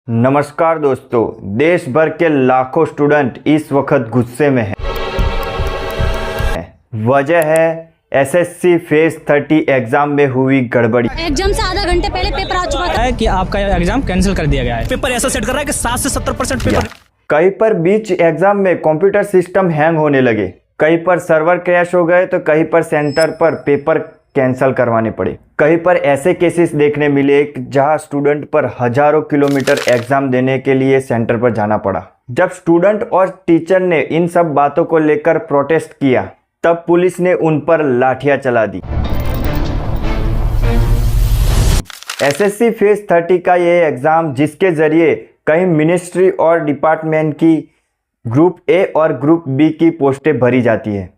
नमस्कार दोस्तों, देश भर के लाखों स्टूडेंट इस वक्त गुस्से में हैं। वजह है एसएससी फेज 30 एग्जाम में हुई गड़बड़ी। एग्जाम से आधा घंटे पहले पेपर आ चुका था कि आपका एग्जाम कैंसिल कर दिया गया है। पेपर ऐसा सेट कर रहा है कि 60 से 70% पेपर। कहीं पर बीच एग्जाम में कंप्यूटर सिस्टम हैंग होने लगे, कहीं पर सर्वर क्रैश हो गए तो कहीं पर सेंटर पर पेपर कैंसिल करवाने पड़े। कहीं पर ऐसे केसेस देखने मिले जहां स्टूडेंट पर हजारों किलोमीटर एग्जाम देने के लिए सेंटर पर जाना पड़ा। जब स्टूडेंट और टीचर ने इन सब बातों को लेकर प्रोटेस्ट किया तब पुलिस ने उन पर लाठियां चला दी। एसएससी फेज 30 का ये एग्जाम जिसके जरिए कई मिनिस्ट्री और डिपार्टमेंट की ग्रुप ए और ग्रुप बी की पोस्टें भरी जाती है।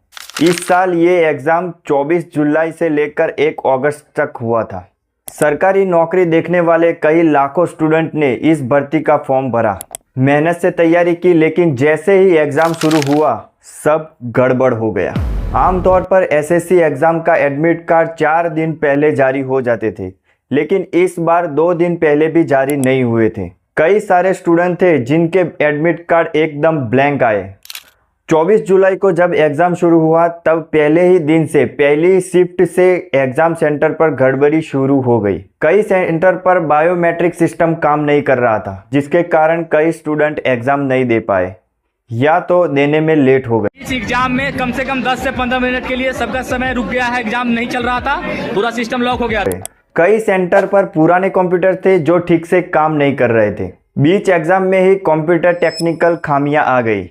इस साल ये एग्ज़ाम 24 जुलाई से लेकर 1 अगस्त तक हुआ था। सरकारी नौकरी देखने वाले कई लाखों स्टूडेंट ने इस भर्ती का फॉर्म भरा, मेहनत से तैयारी की, लेकिन जैसे ही एग्ज़ाम शुरू हुआ सब गड़बड़ हो गया। आमतौर पर एसएससी एग्ज़ाम का एडमिट कार्ड 4 दिन पहले जारी हो जाते थे, लेकिन इस बार 2 दिन पहले भी जारी नहीं हुए थे। कई सारे स्टूडेंट थे जिनके एडमिट कार्ड एकदम ब्लैंक आए। 24 जुलाई को जब एग्ज़ाम शुरू हुआ तब पहले ही दिन से पहली शिफ्ट से एग्ज़ाम सेंटर पर गड़बड़ी शुरू हो गई। कई सेंटर पर बायोमेट्रिक सिस्टम काम नहीं कर रहा था, जिसके कारण कई स्टूडेंट एग्ज़ाम नहीं दे पाए या तो देने में लेट हो गए। इस एग्जाम में कम से कम 10 से 15 मिनट के लिए सबका समय रुक गया है। एग्जाम नहीं चल रहा था, पूरा सिस्टम लॉक हो गया। कई सेंटर पर पुराने कंप्यूटर थे जो ठीक से काम नहीं कर रहे थे। बीच एग्जाम में ही कंप्यूटर टेक्निकल खामियां आ गई।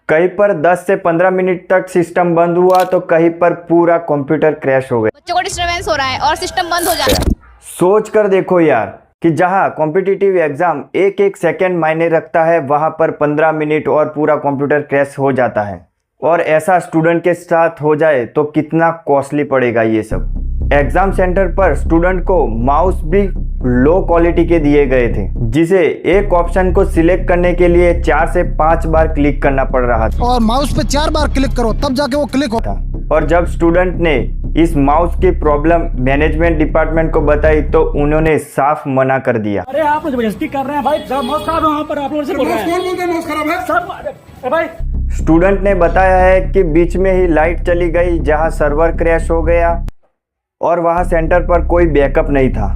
कहीं पर 10 से 15 मिनट तक सिस्टम बंद हुआ तो कहीं पर पूरा कंप्यूटर क्रैश हो गया। बच्चों को डिस्टरबेंस हो रहा है और सिस्टम बंद हो जा रहा है। सोच कर देखो यार कि जहां कॉम्पिटिटिव एग्जाम एक सेकंड मायने रखता है, वहां पर 15 मिनट और पूरा कंप्यूटर क्रैश हो जाता है। और ऐसा स्टूडेंट के साथ हो जाए तो कितना कॉस्टली पड़ेगा ये सब। एग्जाम सेंटर पर स्टूडेंट को माउस भी लो क्वालिटी के दिए गए थे, जिसे एक ऑप्शन को सिलेक्ट करने के लिए 4 से 5 बार क्लिक करना पड़ रहा था और माउस पे 4 बार क्लिक करो तब जाके वो क्लिक होता। और जब स्टूडेंट ने इस माउस की प्रॉब्लम मैनेजमेंट डिपार्टमेंट को बताई तो उन्होंने साफ मना कर दिया। अरे आप जबरदस्ती कर रहे हैं भाई, माउस खराब है वहाँ पर, आप लोग से बोल रहे हैं माउस खराब है सर भाई। स्टूडेंट ने बताया है कि बीच में ही लाइट चली गई, जहां सर्वर क्रैश हो गया और वहां सेंटर पर कोई बैकअप नहीं था।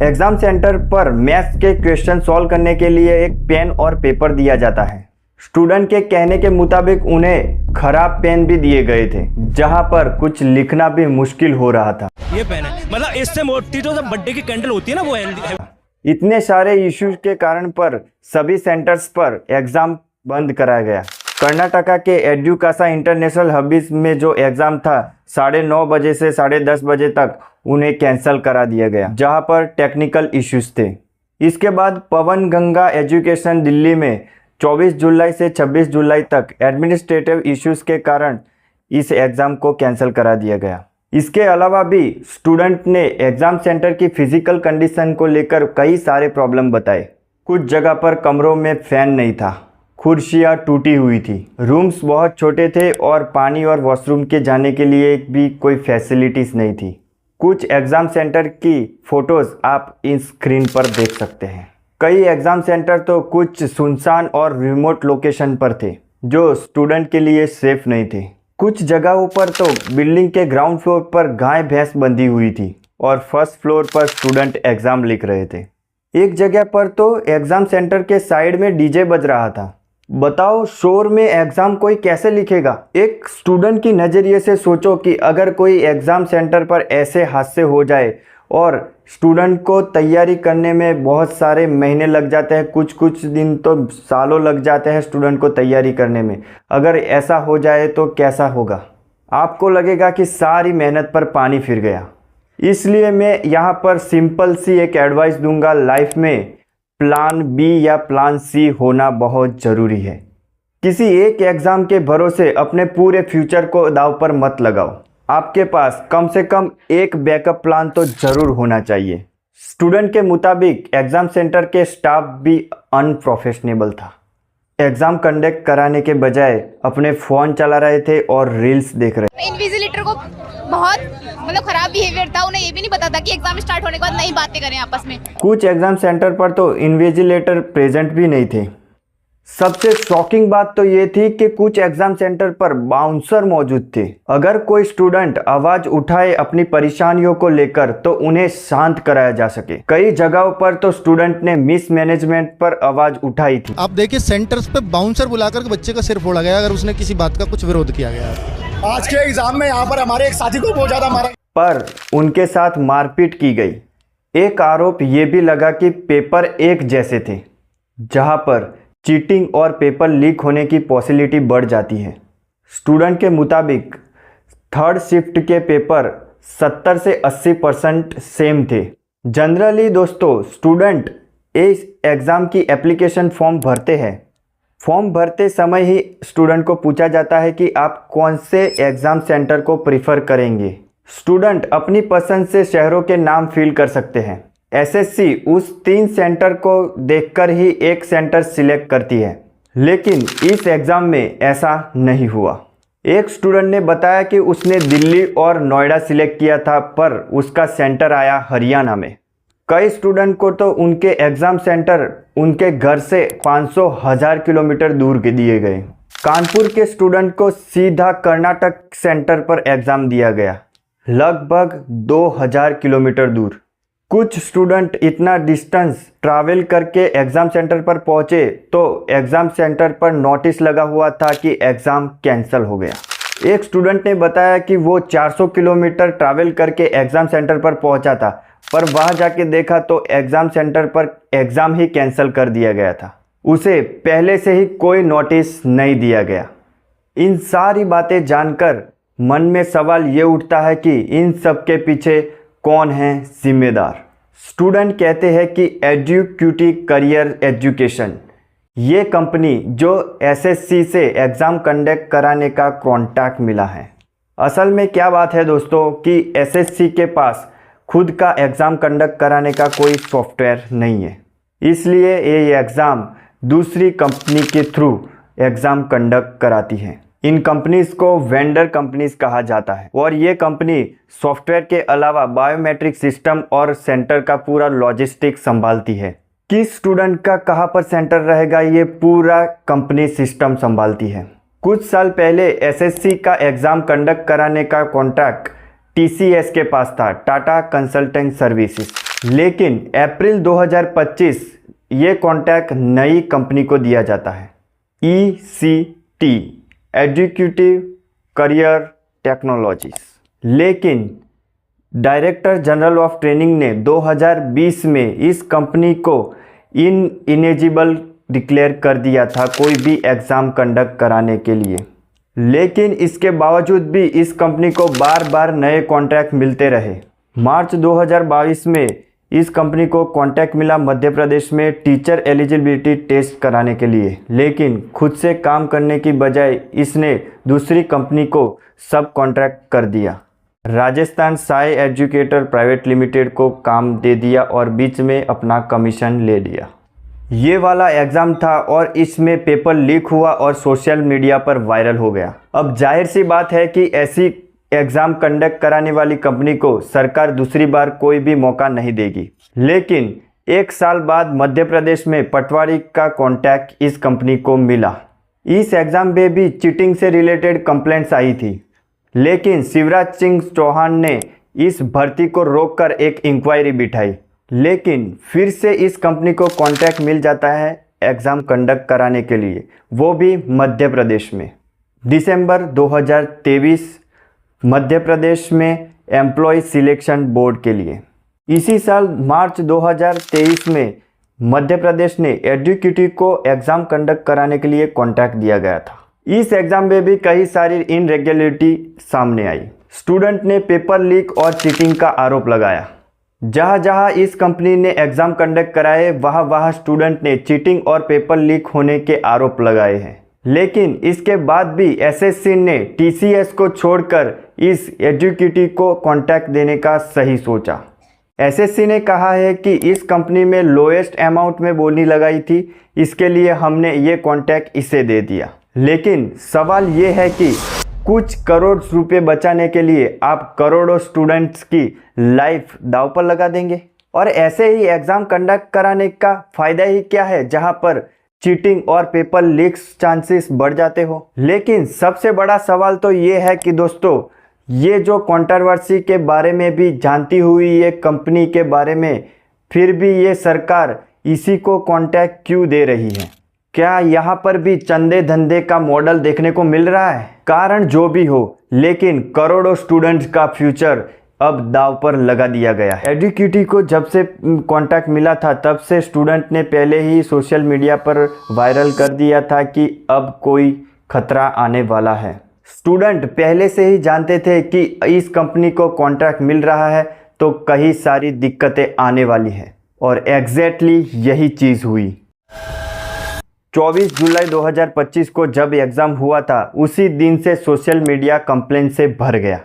एग्जाम सेंटर पर मैथ्स के क्वेश्चन सॉल्व करने के लिए एक पेन और पेपर दिया जाता है। स्टूडेंट के कहने के मुताबिक उन्हें खराब पेन भी दिए गए थे, जहां पर कुछ लिखना भी मुश्किल हो रहा था। ये पेन है, मतलब इससे मोटी जो बर्थडे की कैंडल होती है ना, वो है। इतने सारे इश्यूज के कारण पर सभी सेंटर्स पर एग्जाम बंद कराया गया। कर्नाटका के एड्यूकासा इंटरनेशनल हबीज में जो एग्ज़ाम था 9:30 बजे से 10:30 बजे तक उन्हें कैंसिल करा दिया गया, जहां पर टेक्निकल इश्यूज थे। इसके बाद पवन गंगा एजुकेशन दिल्ली में 24 जुलाई से 26 जुलाई तक एडमिनिस्ट्रेटिव इश्यूज के कारण इस एग्ज़ाम को कैंसिल करा दिया गया। इसके अलावा भी स्टूडेंट ने एग्ज़ाम सेंटर की फिजिकल कंडीशन को लेकर कई सारे प्रॉब्लम बताए। कुछ जगह पर कमरों में फ़ैन नहीं था, कुर्सियाँ टूटी हुई थी, रूम्स बहुत छोटे थे और पानी और वॉशरूम के जाने के लिए भी कोई फैसिलिटीज़ नहीं थी। कुछ एग्ज़ाम सेंटर की फ़ोटोज़ आप इस स्क्रीन पर देख सकते हैं। कई एग्ज़ाम सेंटर तो कुछ सुनसान और रिमोट लोकेशन पर थे जो स्टूडेंट के लिए सेफ नहीं थे। कुछ जगहों पर तो बिल्डिंग के ग्राउंड फ्लोर पर गाय भैंस बंधी हुई थी और फर्स्ट फ्लोर पर स्टूडेंट एग्ज़ाम लिख रहे थे। एक जगह पर तो एग्ज़ाम सेंटर के साइड में डीजे बज रहा था। बताओ शोर में एग्ज़ाम कोई कैसे लिखेगा। एक स्टूडेंट की नज़रिए से सोचो कि अगर कोई एग्ज़ाम सेंटर पर ऐसे हादसे हो जाए और स्टूडेंट को तैयारी करने में बहुत सारे महीने लग जाते हैं, कुछ दिन तो सालों लग जाते हैं स्टूडेंट को तैयारी करने में। अगर ऐसा हो जाए तो कैसा होगा। आपको लगेगा कि सारी मेहनत पर पानी फिर गया। इसलिए मैं यहाँ पर सिंपल सी एक एडवाइस दूंगा, लाइफ में प्लान बी या प्लान सी होना बहुत ज़रूरी है। किसी एक एग्ज़ाम के भरोसे अपने पूरे फ्यूचर को दांव पर मत लगाओ। आपके पास कम से कम एक बैकअप प्लान तो ज़रूर होना चाहिए। स्टूडेंट के मुताबिक एग्ज़ाम सेंटर के स्टाफ भी अनप्रोफेशनेबल था। एग्ज़ाम कंडक्ट कराने के बजाय अपने फ़ोन चला रहे थे और रील्स देख रहे थे। इन्विजिलेटर को बहुत मतलब खराब बिहेवियर था। उन्हें ये भी नहीं पता था कि एग्जाम स्टार्ट होने के बाद नहीं बातें करें आपस में। कुछ एग्जाम सेंटर पर तो इन्विजिलेटर प्रेजेंट भी नहीं थे। सबसे शॉकिंग बात तो ये थी कि कुछ एग्जाम सेंटर पर बाउंसर मौजूद थे। अगर कोई स्टूडेंट आवाज उठाए अपनी परेशानियों को लेकर तो उन्हें शांत कराया जा सके। कई जगहों पर तो स्टूडेंट ने मिसमैनेजमेंट पर आवाज उठाई थी। आप देखिए सेंटर्स पे बाउंसर बुलाकर के बच्चे का सिर फोड़ा गया अगर उसने किसी बात का कुछ विरोध किया गया। आज के एग्जाम में यहाँ पर हमारे एक साथी को बहुत ज्यादा मारा, पर उनके साथ मारपीट की गई। एक आरोप ये भी लगा कि पेपर एक जैसे थे, जहां पर चीटिंग और पेपर लीक होने की पॉसिबिलिटी बढ़ जाती है। स्टूडेंट के मुताबिक थर्ड शिफ्ट के पेपर 70 से 80% सेम थे। जनरली दोस्तों स्टूडेंट इस एग्ज़ाम की एप्लीकेशन फॉर्म भरते हैं। फॉर्म भरते समय ही स्टूडेंट को पूछा जाता है कि आप कौन से एग्ज़ाम सेंटर को प्रीफर करेंगे। स्टूडेंट अपनी पसंद से शहरों के नाम फिल कर सकते हैं। एसएससी उस 3 सेंटर को देखकर ही एक सेंटर सिलेक्ट करती है, लेकिन इस एग्ज़ाम में ऐसा नहीं हुआ। एक स्टूडेंट ने बताया कि उसने दिल्ली और नोएडा सिलेक्ट किया था, पर उसका सेंटर आया हरियाणा में। कई स्टूडेंट को तो उनके एग्ज़ाम सेंटर उनके घर से 500,000 किलोमीटर दूर के दिए गए। कानपुर के स्टूडेंट को सीधा कर्नाटक सेंटर पर एग्ज़ाम दिया गया, लगभग 2000 किलोमीटर दूर। कुछ स्टूडेंट इतना डिस्टेंस ट्रैवल करके एग्ज़ाम सेंटर पर पहुंचे तो एग्ज़ाम सेंटर पर नोटिस लगा हुआ था कि एग्ज़ाम कैंसिल हो गया। एक स्टूडेंट ने बताया कि वो 400 किलोमीटर ट्रैवल करके एग्ज़ाम सेंटर पर पहुंचा था, पर वहां जाके देखा तो एग्ज़ाम सेंटर पर एग्ज़ाम ही कैंसिल कर दिया गया था। उसे पहले से ही कोई नोटिस नहीं दिया गया। इन सारी बातें जानकर मन में सवाल ये उठता है कि इन सब के पीछे कौन है जिम्मेदार। स्टूडेंट कहते हैं कि एड्यूक्यूटी करियर एजुकेशन ये कंपनी जो एसएससी से एग्ज़ाम कंडक्ट कराने का कॉन्ट्रैक्ट मिला है। असल में क्या बात है दोस्तों कि एसएससी के पास खुद का एग्ज़ाम कंडक्ट कराने का कोई सॉफ्टवेयर नहीं है, इसलिए ये एग्ज़ाम दूसरी कंपनी के थ्रू एग्ज़ाम कंडक्ट कराती है। इन कंपनीज को वेंडर कंपनीज कहा जाता है और ये कंपनी सॉफ्टवेयर के अलावा बायोमेट्रिक सिस्टम और सेंटर का पूरा लॉजिस्टिक संभालती है। किस स्टूडेंट का कहाँ पर सेंटर रहेगा ये पूरा कंपनी सिस्टम संभालती है। कुछ साल पहले एसएससी का एग्ज़ाम कंडक्ट कराने का कॉन्ट्रैक्ट टीसीएस के पास था, टाटा कंसल्टेंट सर्विसेज, लेकिन अप्रैल 2025 ये कॉन्ट्रैक्ट नई कंपनी को दिया जाता है, ECT एग्जीक्यूटिव करियर टेक्नोलॉजीज। लेकिन डायरेक्टर जनरल ऑफ ट्रेनिंग ने 2020 में इस कंपनी को इनएलिजिबल डिक्लेयर कर दिया था कोई भी एग्ज़ाम कंडक्ट कराने के लिए। लेकिन इसके बावजूद भी इस कंपनी को बार बार नए कॉन्ट्रैक्ट मिलते रहे। मार्च 2022 में इस कंपनी को कॉन्ट्रैक्ट मिला मध्य प्रदेश में टीचर एलिजिबिलिटी टेस्ट कराने के लिए, लेकिन खुद से काम करने की बजाय इसने दूसरी कंपनी को सब कॉन्ट्रैक्ट कर दिया। Rajasthan Sai educator private limited को काम दे दिया और बीच में अपना कमीशन ले लिया। ये वाला एग्ज़ाम था और इसमें पेपर लीक हुआ और सोशल मीडिया पर वायरल हो गया। अब जाहिर सी बात है कि ऐसी एग्ज़ाम कंडक्ट कराने वाली कंपनी को सरकार दूसरी बार कोई भी मौका नहीं देगी। लेकिन 1 साल बाद मध्य प्रदेश में पटवारी का कॉन्ट्रैक्ट इस कंपनी को मिला। इस एग्ज़ाम में भी चीटिंग से रिलेटेड कंप्लेंट्स आई थी, लेकिन शिवराज सिंह चौहान ने इस भर्ती को रोककर एक इंक्वायरी बिठाई। लेकिन फिर से इस कंपनी को कॉन्ट्रैक्ट मिल जाता है एग्ज़ाम कंडक्ट कराने के लिए, वो भी मध्य प्रदेश में। दिसंबर 2023 मध्य प्रदेश में एम्प्लॉय सिलेक्शन बोर्ड के लिए। इसी साल मार्च 2023 में मध्य प्रदेश ने एडुकेटी को एग्ज़ाम कंडक्ट कराने के लिए कॉन्ट्रैक्ट दिया गया था। इस एग्ज़ाम में भी कई सारी इनरेगुलरिटी सामने आई। स्टूडेंट ने पेपर लीक और चीटिंग का आरोप लगाया। जहां जहां इस कंपनी ने एग्ज़ाम कंडक्ट कराए वहां वहां स्टूडेंट ने चीटिंग और पेपर लीक होने के आरोप लगाए हैं। लेकिन इसके बाद भी एसएससी ने टीसीएस को छोड़कर इस एडुकेटी को कॉन्ट्रैक्ट देने का सही सोचा। एसएससी ने कहा है कि इस कंपनी में लोएस्ट अमाउंट में बोली लगाई थी, इसके लिए हमने ये कॉन्ट्रैक्ट इसे दे दिया। लेकिन सवाल ये है कि कुछ करोड़ रुपए बचाने के लिए आप करोड़ों स्टूडेंट्स की लाइफ दांव पर लगा देंगे। और ऐसे ही एग्ज़ाम कंडक्ट कराने का फ़ायदा ही क्या है जहां पर चीटिंग और पेपर लीक्स चांसेस बढ़ जाते हो। लेकिन सबसे बड़ा सवाल तो ये है कि दोस्तों, ये जो कंट्रोवर्सी के बारे में भी जानती हुई ये कंपनी के बारे में फिर भी ये सरकार इसी को कॉन्ट्रैक्ट क्यों दे रही है? क्या यहाँ पर भी चंदे धंधे का मॉडल देखने को मिल रहा है? कारण जो भी हो, लेकिन करोड़ों स्टूडेंट्स का फ्यूचर अब दांव पर लगा दिया गया है। एडुकेटी को जब से कॉन्टैक्ट मिला था तब से स्टूडेंट ने पहले ही सोशल मीडिया पर वायरल कर दिया था कि अब कोई खतरा आने वाला है। स्टूडेंट पहले से ही जानते थे कि इस कंपनी को कॉन्ट्रैक्ट मिल रहा है तो कई सारी दिक्कतें आने वाली है, और एग्जैक्टली यही चीज़ हुई। 24 जुलाई 2025 को जब एग्ज़ाम हुआ था उसी दिन से सोशल मीडिया कंप्लेंट से भर गया।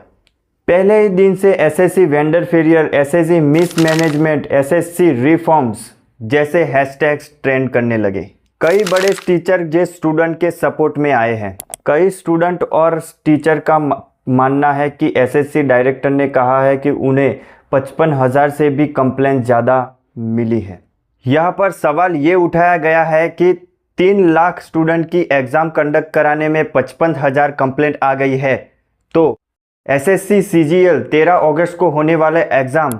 पहले ही दिन से SSC vendor failure, SSC mismanagement, SSC reforms जैसे हैशटैग्स ट्रेंड करने लगे। कई बड़े टीचर जो स्टूडेंट के सपोर्ट में आए हैं। कई स्टूडेंट और टीचर का मानना है कि एसएससी डायरेक्टर ने कहा है कि उन्हें 55,000 से भी कंप्लेंट ज़्यादा मिली है। यहाँ पर सवाल ये उठाया गया है कि 3 लाख स्टूडेंट की एग्ज़ाम कंडक्ट कराने में 55,000 कंप्लेंट आ गई है, तो एसएससी सीजीएल 13 अगस्त को होने वाले एग्ज़ाम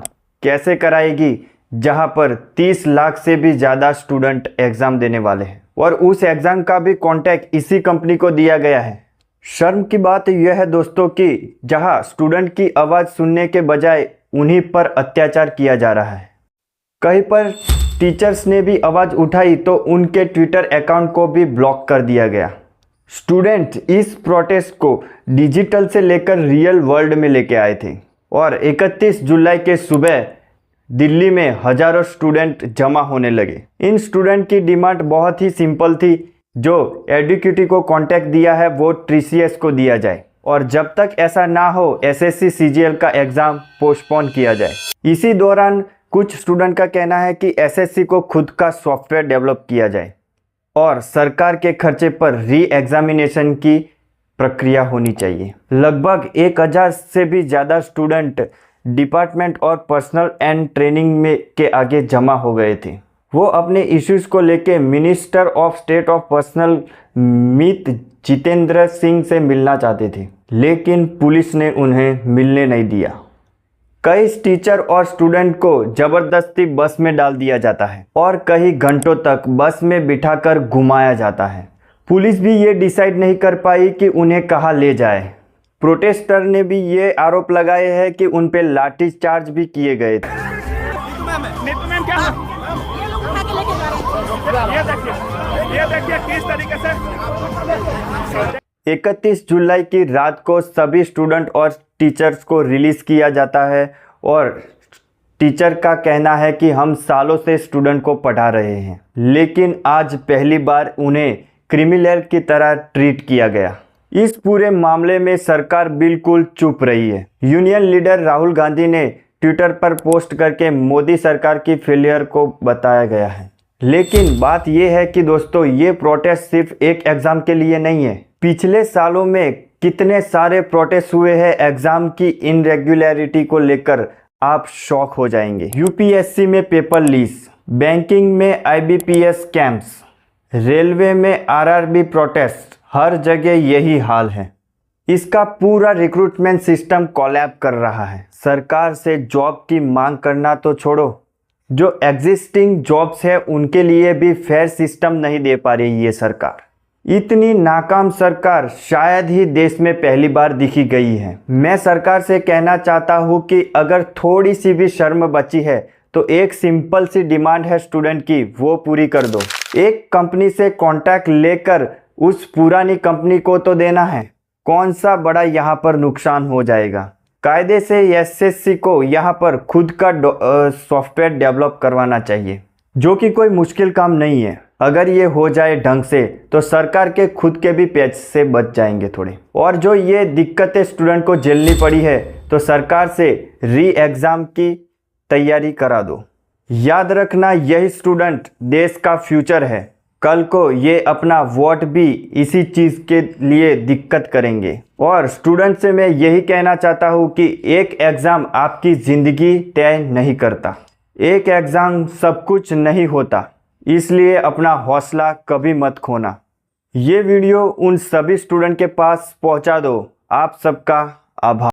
कैसे कराएगी, जहां पर 30 लाख से भी ज़्यादा स्टूडेंट एग्ज़ाम देने वाले हैं, और उस एग्ज़ाम का भी कॉन्ट्रैक्ट इसी कंपनी को दिया गया है। शर्म की बात यह है दोस्तों कि जहां स्टूडेंट की आवाज़ सुनने के बजाय उन्हीं पर अत्याचार किया जा रहा है। कहीं पर टीचर्स ने भी आवाज़ उठाई तो उनके ट्विटर अकाउंट को भी ब्लॉक कर दिया गया। स्टूडेंट इस प्रोटेस्ट को डिजिटल से लेकर रियल वर्ल्ड में लेके आए थे, और 31 जुलाई के सुबह दिल्ली में हजारों स्टूडेंट जमा होने लगे। इन स्टूडेंट की डिमांड बहुत ही सिंपल थी, जो एडुकेटी को कॉन्टैक्ट दिया है वो टीसीएस को दिया जाए, और जब तक ऐसा ना हो एसएससी सीजीएल का एग्ज़ाम पोस्टपोन किया जाए। इसी दौरान कुछ स्टूडेंट का कहना है कि एसएससी को खुद का सॉफ्टवेयर डेवलप किया जाए और सरकार के खर्चे पर री एग्जामिनेशन की प्रक्रिया होनी चाहिए। लगभग 1000 से भी ज़्यादा स्टूडेंट डिपार्टमेंट और पर्सनल एंड ट्रेनिंग में के आगे जमा हो गए थे। वो अपने इश्यूज़ को लेके minister of state of personnel मीत जितेंद्र सिंह से मिलना चाहते थे, लेकिन पुलिस ने उन्हें मिलने नहीं दिया। कई टीचर और स्टूडेंट को ज़बरदस्ती बस में डाल दिया जाता है और कई घंटों तक बस में बिठाकर घुमाया जाता है। पुलिस भी ये डिसाइड नहीं कर पाई कि उन्हें कहाँ ले जाए। प्रोटेस्टर ने भी ये आरोप लगाए हैं कि उन पे लाठी चार्ज भी किए गए थे। ये देखिए किस तरीके से 31 जुलाई की रात को सभी स्टूडेंट और टीचर्स को रिलीज़ किया जाता है, और टीचर का कहना है कि हम सालों से स्टूडेंट को पढ़ा रहे हैं, लेकिन आज पहली बार उन्हें क्रिमिनल की तरह ट्रीट किया गया। इस पूरे मामले में सरकार बिल्कुल चुप रही है। यूनियन लीडर राहुल गांधी ने ट्विटर पर पोस्ट करके मोदी सरकार की फेलियर को बताया गया है। लेकिन बात यह है कि दोस्तों, ये प्रोटेस्ट सिर्फ एक एग्ज़ाम के लिए नहीं है। पिछले सालों में कितने सारे प्रोटेस्ट हुए हैं एग्ज़ाम की इनरेगुलरिटी को लेकर, आप शॉक हो जाएंगे। यूपीएससी में पेपर लीक, बैंकिंग में आईबीपीएस कैंप्स, रेलवे में आरआरबी प्रोटेस्ट, हर जगह यही हाल है। इसका पूरा रिक्रूटमेंट सिस्टम कोलैप्स कर रहा है। सरकार से जॉब की मांग करना तो छोड़ो, जो एग्जिस्टिंग जॉब्स है उनके लिए भी फेयर सिस्टम नहीं दे पा रही ये सरकार। इतनी नाकाम सरकार शायद ही देश में पहली बार दिखी गई है। मैं सरकार से कहना चाहता हूँ कि अगर थोड़ी सी भी शर्म बची है तो एक सिंपल सी डिमांड है स्टूडेंट की, वो पूरी कर दो। एक कंपनी से कॉन्ट्रैक्ट लेकर उस पुरानी कंपनी को तो देना है, कौन सा बड़ा यहाँ पर नुकसान हो जाएगा। कायदे से एसएससी को यहाँ पर खुद का सॉफ्टवेयर डेवलप करवाना चाहिए, जो कि कोई मुश्किल काम नहीं है। अगर ये हो जाए ढंग से तो सरकार के खुद के भी पैसे बच जाएंगे थोड़े। और जो ये दिक्कतें स्टूडेंट को झेलनी पड़ी है तो सरकार से री एग्ज़ाम की तैयारी करा दो। याद रखना, यही स्टूडेंट देश का फ्यूचर है। कल को ये अपना वोट भी इसी चीज़ के लिए दिक्कत करेंगे। और स्टूडेंट से मैं यही कहना चाहता हूँ कि एक एग्ज़ाम आपकी ज़िंदगी तय नहीं करता, एक एग्ज़ाम सब कुछ नहीं होता, इसलिए अपना हौसला कभी मत खोना। ये वीडियो उन सभी स्टूडेंट के पास पहुँचा दो। आप सबका आभार।